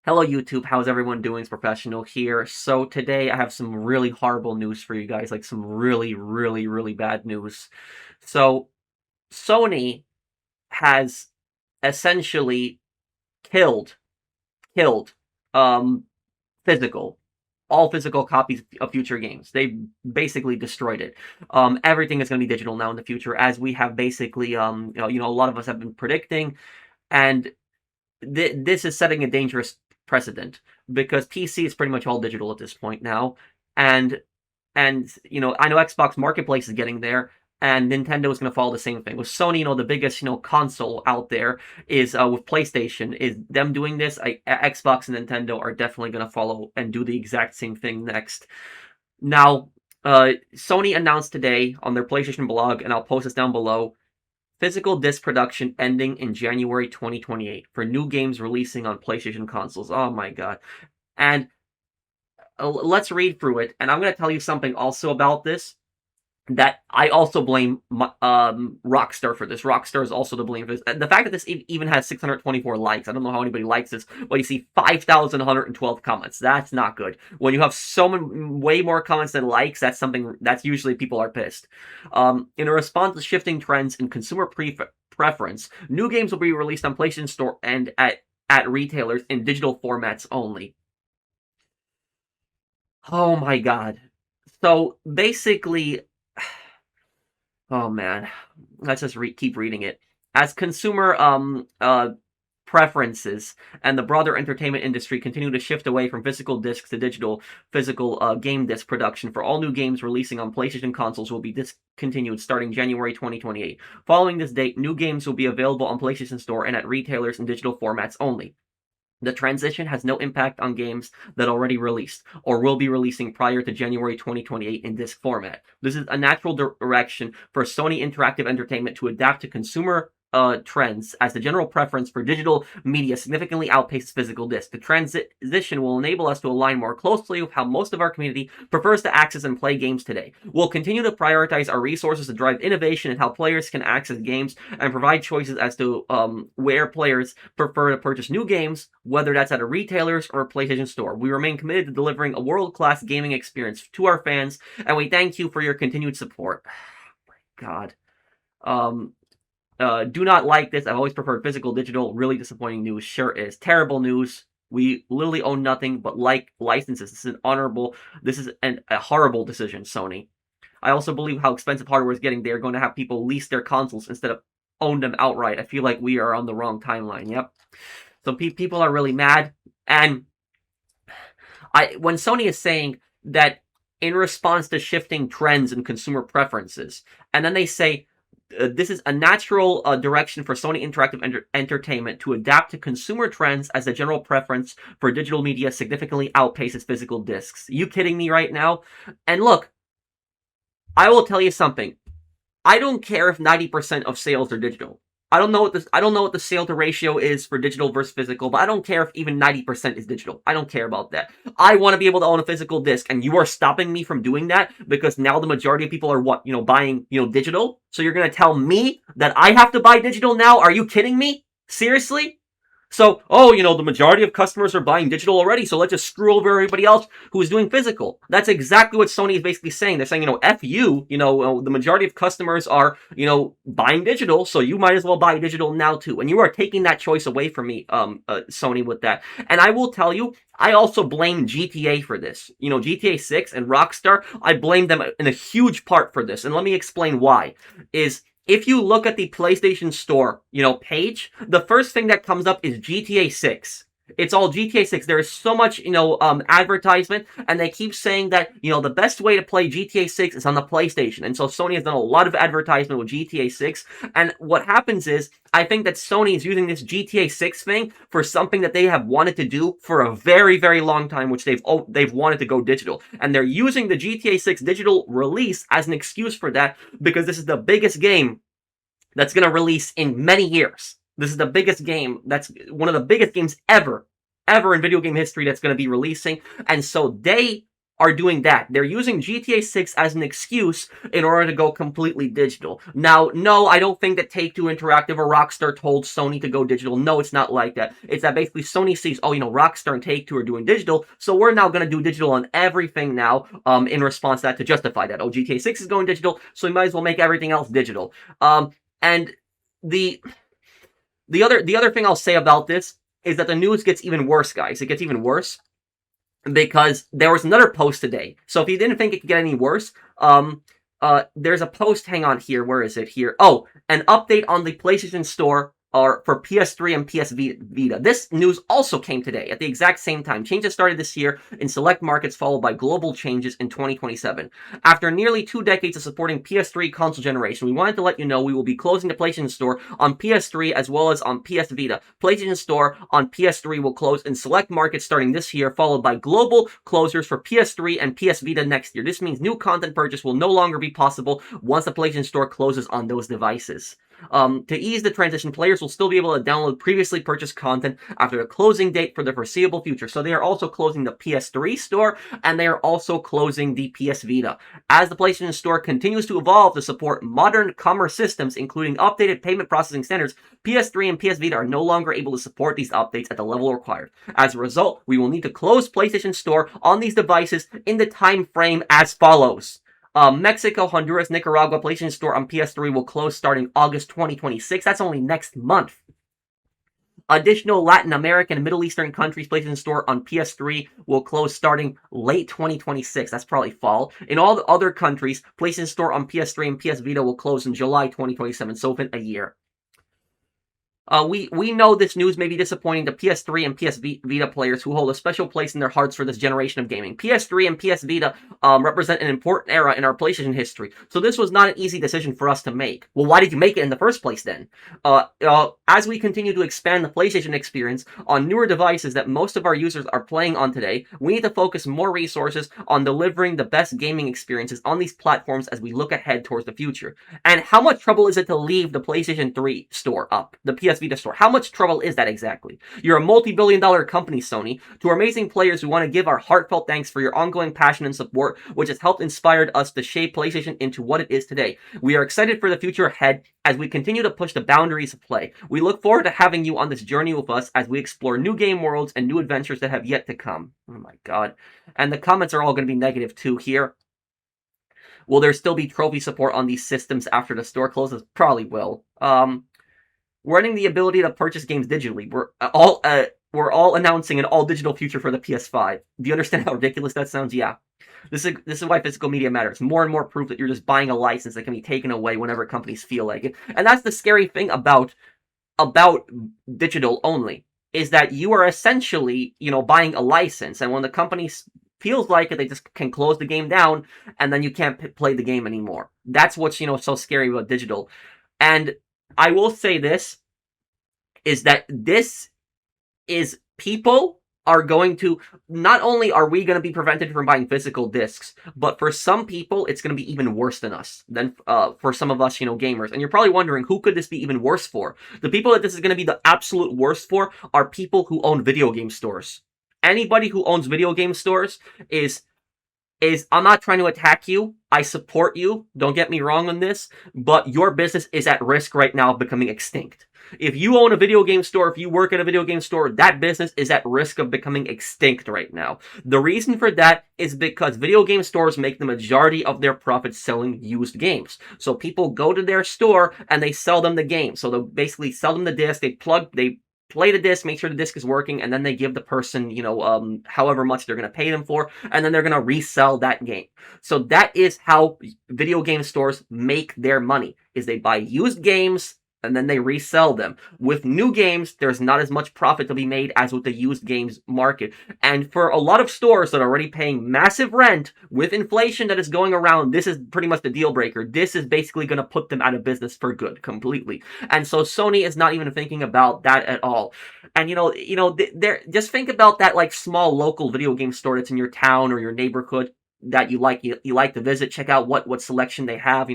Hello YouTube, how's everyone doing? It's Professional here. So today I have some really horrible news for you guys, like some really bad news. So Sony has essentially killed, killed, um, physical, all physical copies of future games. They basically destroyed it. Everything is going to be digital now in the future, as we have basically, a lot of us have been predicting, and this is setting a dangerous precedent because PC is pretty much all digital at this point now, and I know Xbox Marketplace is getting there, and Nintendo is going to follow the same thing with Sony. The biggest console out there is with PlayStation. Is them doing this? Xbox and Nintendo are definitely going to follow and do the exact same thing next. Now, Sony announced today on their PlayStation blog, and I'll post this down below, physical disc production ending in January 2028 for new games releasing on PlayStation consoles. Oh my god. And let's read through it. And I'm going to tell you something also about this that I also blame Rockstar for this. Rockstar is also to blame for this. The fact that this even has 624 likes, I don't know how anybody likes this, but you see 5,112 comments. That's not good. When you have so many, way more comments than likes, that's usually people are pissed. In a response to shifting trends in consumer preference, new games will be released on PlayStation Store and at retailers in digital formats only. Oh my god. So basically, oh man, let's just keep reading it. As consumer preferences and the broader entertainment industry continue to shift away from physical discs to digital physical game disc production for all new games releasing on PlayStation consoles will be discontinued starting January 2028. Following this date, new games will be available on PlayStation Store and at retailers in digital formats only. The transition has no impact on games that already released or will be releasing prior to January 2028 in disc format. This is a natural direction for Sony Interactive Entertainment to adapt to consumer trends as the general preference for digital media significantly outpaces physical disc. The transition will enable us to align more closely with how most of our community prefers to access and play games today. We'll continue to prioritize our resources to drive innovation in how players can access games and provide choices as to where players prefer to purchase new games, whether that's at a retailer's or a PlayStation Store. We remain committed to delivering a world-class gaming experience to our fans, and we thank you for your continued support. God. Do not like this. I've always preferred physical, digital. Really disappointing news. Sure is. Terrible news. We literally own nothing but licenses. This is a horrible decision, Sony. I also believe how expensive hardware is getting. They're going to have people lease their consoles instead of own them outright. I feel like we are on the wrong timeline. Yep. So people are really mad. And when Sony is saying that in response to shifting trends and consumer preferences, and then they say, this is a natural direction for Sony Interactive Entertainment to adapt to consumer trends as the general preference for digital media significantly outpaces physical discs. You kidding me right now? And look, I will tell you something. I don't care if 90% of sales are digital. I don't know what the sale to ratio is for digital versus physical, but I don't care if even 90% is digital. I don't care about that. I want to be able to own a physical disc, and you are stopping me from doing that because now the majority of people are buying, digital. So you're going to tell me that I have to buy digital now? Are you kidding me? Seriously? So, the majority of customers are buying digital already, so let's just screw over everybody else who is doing physical. That's exactly what Sony is basically saying. They're saying, F you, the majority of customers are, buying digital, so you might as well buy digital now too. And you are taking that choice away from me, Sony, with that. And I will tell you, I also blame GTA for this. GTA 6 and Rockstar, I blame them in a huge part for this. And let me explain why. If you look at the PlayStation Store, page, the first thing that comes up is GTA 6. It's all GTA 6. There is so much, advertisement, and they keep saying that, the best way to play GTA 6 is on the PlayStation. And so Sony has done a lot of advertisement with GTA 6. And what happens is, I think that Sony is using this GTA 6 thing for something that they have wanted to do for a very, very long time, which they've wanted to go digital. And they're using the GTA 6 digital release as an excuse for that, because this is the biggest game that's going to release in many years. This is the biggest game. That's one of the biggest games ever in video game history that's going to be releasing. And so they are doing that. They're using GTA 6 as an excuse in order to go completely digital. Now, no, I don't think that Take-Two Interactive or Rockstar told Sony to go digital. No, it's not like that. It's that basically Sony sees, oh, Rockstar and Take-Two are doing digital, so we're now going to do digital on everything now in response to that, to justify that. Oh, GTA 6 is going digital, so we might as well make everything else digital. And the other thing I'll say about this is that the news gets even worse, guys. It gets even worse because there was another post today. So if you didn't think it could get any worse, there's a post. Hang on here. Where is it here? Oh, an update on the PlayStation Store for PS3 and PS Vita. This news also came today at the exact same time. Changes started this year in select markets, followed by global changes in 2027. After nearly 2 decades of supporting PS3 console generation, we wanted to let you know we will be closing the PlayStation Store on PS3 as well as on PS Vita. PlayStation Store on PS3 will close in select markets starting this year, followed by global closures for PS3 and PS Vita next year. This means new content purchase will no longer be possible once the PlayStation Store closes on those devices. To ease the transition, players will still be able to download previously purchased content after the closing date for the foreseeable future. So they are also closing the PS3 store, and they are also closing the PS Vita. As the PlayStation Store continues to evolve to support modern commerce systems, including updated payment processing standards, PS3 and PS Vita are no longer able to support these updates at the level required. As a result, we will need to close PlayStation Store on these devices in the time frame as follows. Mexico, Honduras, Nicaragua, PlayStation Store on PS3 will close starting August 2026. That's only next month. Additional Latin American and Middle Eastern countries, PlayStation Store on PS3 will close starting late 2026. That's probably fall. In all the other countries, PlayStation Store on PS3 and PS Vita will close in July 2027, so within a year. We know this news may be disappointing to PS3 and PS Vita players who hold a special place in their hearts for this generation of gaming. PS3 and PS Vita represent an important era in our PlayStation history, so this was not an easy decision for us to make. Well, why did you make it in the first place then? As we continue to expand the PlayStation experience on newer devices that most of our users are playing on today, we need to focus more resources on delivering the best gaming experiences on these platforms as we look ahead towards the future. And how much trouble is it to leave the PlayStation 3 store up, the PS Vita store? How much trouble is that exactly? You're a multi-billion-dollar company, Sony. To our amazing players, we want to give our heartfelt thanks for your ongoing passion and support, which has helped inspired us to shape PlayStation into what it is today. We are excited for the future ahead as we continue to push the boundaries of play. We look forward to having you on this journey with us as we explore new game worlds and new adventures that have yet to come. Oh my god. And the comments are all going to be negative too here. Will there still be trophy support on these systems after the store closes? Probably will. Running the ability to purchase games digitally. We're all announcing an all-digital future for the PS5. Do you understand how ridiculous that sounds? Yeah. This is why physical media matters. More and more proof that you're just buying a license that can be taken away whenever companies feel like it. And that's the scary thing about digital only, is that you are essentially, buying a license, and when the company feels like it, they just can close the game down, and then you can't play the game anymore. That's what's, so scary about digital. And I will say this, is that this is people are going to, not only are we going to be prevented from buying physical discs, but for some people, it's going to be even worse than us, than for some of us, gamers. And you're probably wondering, who could this be even worse for? The people that this is going to be the absolute worst for are people who own video game stores. Anybody who owns video game stores is I'm not trying to attack you. I support you. Don't get me wrong on this, but your business is at risk right now of becoming extinct. If you own a video game store, if you work at a video game store, that business is at risk of becoming extinct right now. The reason for that is because video game stores make the majority of their profits selling used games. So people go to their store and they sell them the game. So they'll basically sell them the disc, they play the disc, make sure the disc is working, and then they give the person, however much they're going to pay them for, and then they're going to resell that game. So that is how video game stores make their money, is they buy used games, and then they resell them. With new games, there's not as much profit to be made as with the used games market. And for a lot of stores that are already paying massive rent, with inflation that is going around, this is pretty much the deal breaker. This is basically going to put them out of business for good, completely. And so Sony is not even thinking about that at all. And just think about that, like, small local video game store that's in your town or your neighborhood that you like to visit. Check out what selection they have.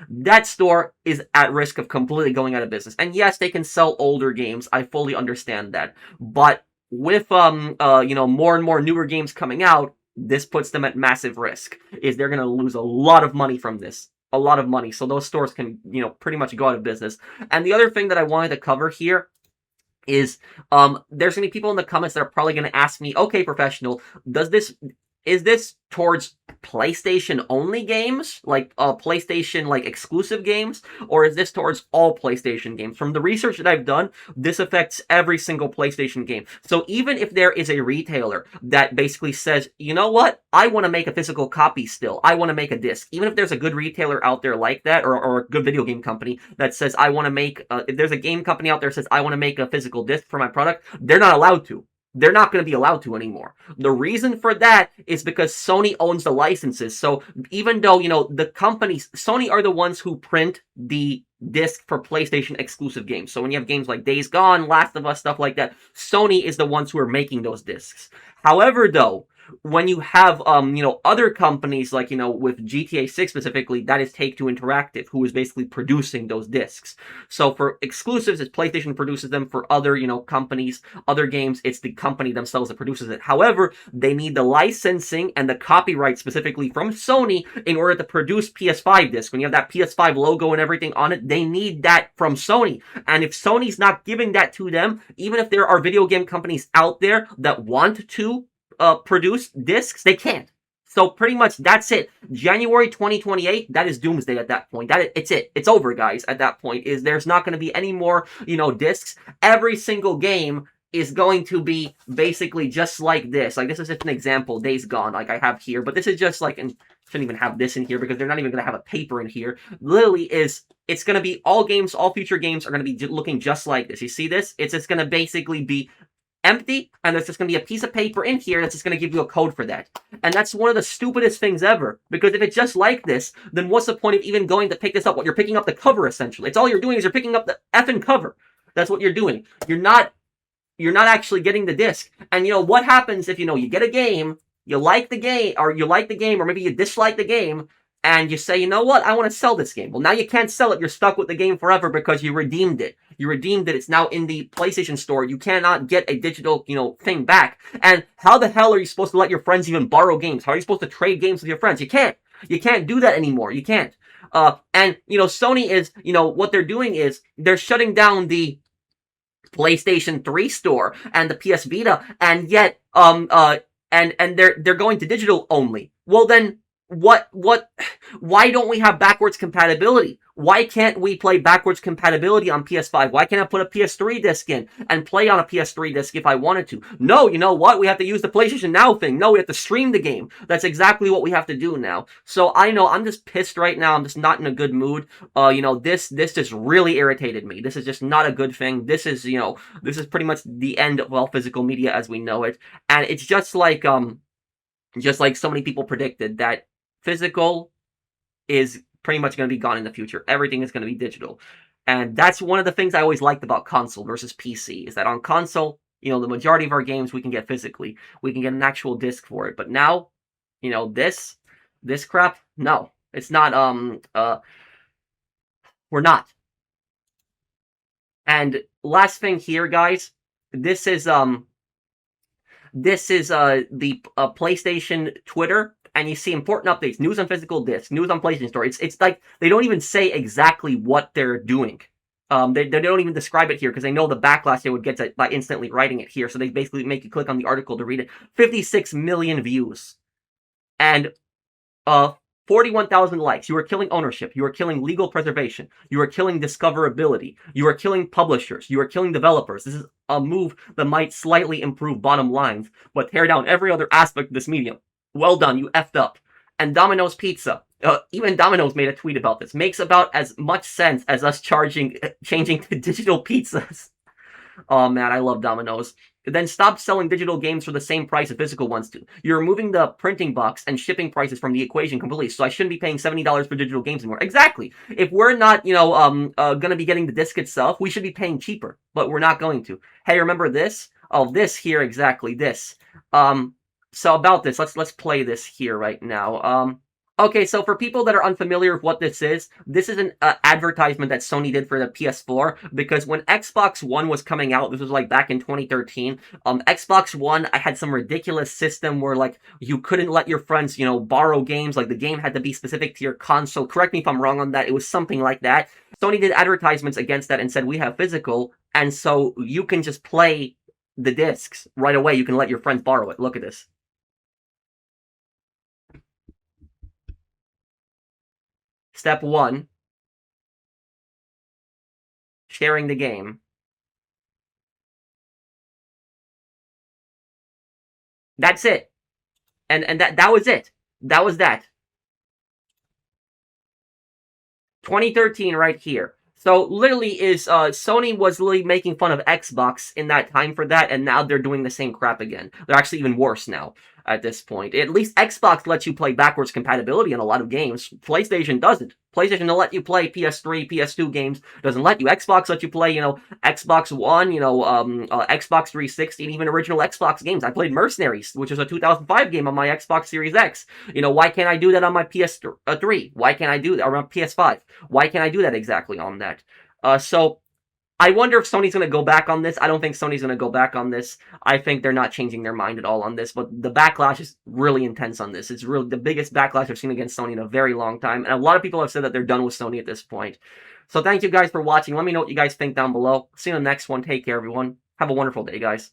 That store is at risk of completely going out of business. And yes, they can sell older games. I fully understand that. But with more and more newer games coming out, this puts them at massive risk. Is they're going to lose a lot of money from this. A lot of money. So those stores can, pretty much go out of business. And the other thing that I wanted to cover here is there's going to be people in the comments that are probably going to ask me, okay, professional, is this towards PlayStation only games, like PlayStation like exclusive games, or is this towards all PlayStation games? From the research that I've done, this affects every single PlayStation game. So even if there is a retailer that basically says, you know what, I want to make a physical copy still, I want to make a disc, even if there's a good retailer out there like that, or a good video game company that says I want to make, if there's a game company out there that says I want to make a physical disc for my product, they're not allowed to. They're not going to be allowed to anymore. The reason for that is because Sony owns the licenses. So even though, the companies, Sony are the ones who print the disc for PlayStation exclusive games. So when you have games like Days Gone, Last of Us, stuff like that, Sony is the ones who are making those discs. However, though, when you have, other companies like, with GTA 6 specifically, that is Take-Two Interactive, who is basically producing those discs. So for exclusives, it's PlayStation produces them. For other, companies, other games, it's the company themselves that produces it. However, they need the licensing and the copyright specifically from Sony in order to produce PS5 discs. When you have that PS5 logo and everything on it, they need that from Sony. And if Sony's not giving that to them, even if there are video game companies out there that want to produce discs, they can't. So pretty much that's it. January 2028, that is doomsday at that point. It's it. It's over, guys, at that point. There's not going to be any more, discs. Every single game is going to be basically just like this. Like, this is just an example, Days Gone, like I have here. But this is just like, and shouldn't even have this in here because they're not even going to have a paper in here. Literally it's going to be all games, all future games are going to be looking just like this. You see this? It's just going to basically be empty, and there's just going to be a piece of paper in here that's just going to give you a code for that. And that's one of the stupidest things ever, because if it's just like this, then what's the point of even going to pick this up? What, you're picking up the cover, essentially. It's all you're doing is you're picking up the effing cover. That's what you're doing. You're not actually getting the disc. And what happens if, you get a game, you like the game, or maybe you dislike the game, and you say, you know what, I want to sell this game. Well, now you can't sell it. You're stuck with the game forever because you redeemed it. It's now in the PlayStation Store. You cannot get a digital, thing back. And how the hell are you supposed to let your friends even borrow games? How are you supposed to trade games with your friends? You can't. You can't do that anymore. You can't. And, Sony is, what they're doing is they're shutting down the PlayStation 3 store and the PS Vita, and yet, and they're going to digital only. Well, then, why don't we have backwards compatibility? Why can't we play backwards compatibility on PS5? Why can't I put a PS3 disc in and play on a PS3 disc if I wanted to? No, you know what? We have to use the PlayStation Now thing. No, we have to stream the game. That's exactly what we have to do now. So I know I'm just pissed right now. I'm just not in a good mood. This just really irritated me. This is just not a good thing. This is pretty much the end of all physical media as we know it. And it's just like so many people predicted that physical is pretty much going to be gone in the future. Everything is going to be digital. And that's one of the things I always liked about console versus PC, is that on console, the majority of our games we can get physically. We can get an actual disc for it. But now, this crap, no. It's not, we're not. And last thing here, guys, this is the PlayStation Twitter. And you see important updates, news on physical discs, news on PlayStation Store. It's like they don't even say exactly what they're doing. They don't even describe it here because they know the backlash they would get by instantly writing it here. So they basically make you click on the article to read it. 56 million views. And 41,000 likes. You are killing ownership. You are killing legal preservation. You are killing discoverability. You are killing publishers. You are killing developers. This is a move that might slightly improve bottom lines, but tear down every other aspect of this medium. Well done, you effed up. And Domino's Pizza, even Domino's made a tweet about this, makes about as much sense as us changing to digital pizzas. Oh man, I love Domino's. Then stop selling digital games for the same price as physical ones do. You're removing the printing box and shipping prices from the equation completely, so I shouldn't be paying $70 for digital games anymore. Exactly. If we're not, gonna be getting the disc itself, we should be paying cheaper, but we're not going to. Hey, remember this? Oh, this here, exactly, this. So about this, let's play this here right now. Okay, so for people that are unfamiliar with what this is an advertisement that Sony did for the PS4 because when Xbox One was coming out, this was like back in 2013. Xbox One, I had some ridiculous system where like you couldn't let your friends, borrow games. Like the game had to be specific to your console. Correct me if I'm wrong on that. It was something like that. Sony did advertisements against that and said we have physical, and so you can just play the discs right away. You can let your friends borrow it. Look at this. Step one, sharing the game. That's it. And that was it. That was that. 2013 right here. So literally is Sony was literally making fun of Xbox in that time for that, and now they're doing the same crap again. They're actually even worse now at this point. At least Xbox lets you play backwards compatibility in a lot of games. PlayStation doesn't. PlayStation will let you play PS3, PS2 games. Doesn't let you. Xbox let you play, Xbox One, Xbox 360, and even original Xbox games. I played Mercenaries, which is a 2005 game on my Xbox Series X. Why can't I do that on my PS3? Why can't I do that on PS5? Why can't I do that exactly on that? So I wonder if Sony's going to go back on this. I don't think Sony's going to go back on this. I think they're not changing their mind at all on this, but the backlash is really intense on this. It's really the biggest backlash I've seen against Sony in a very long time, and a lot of people have said that they're done with Sony at this point. So thank you guys for watching. Let me know what you guys think down below. See you in the next one. Take care, everyone. Have a wonderful day, guys.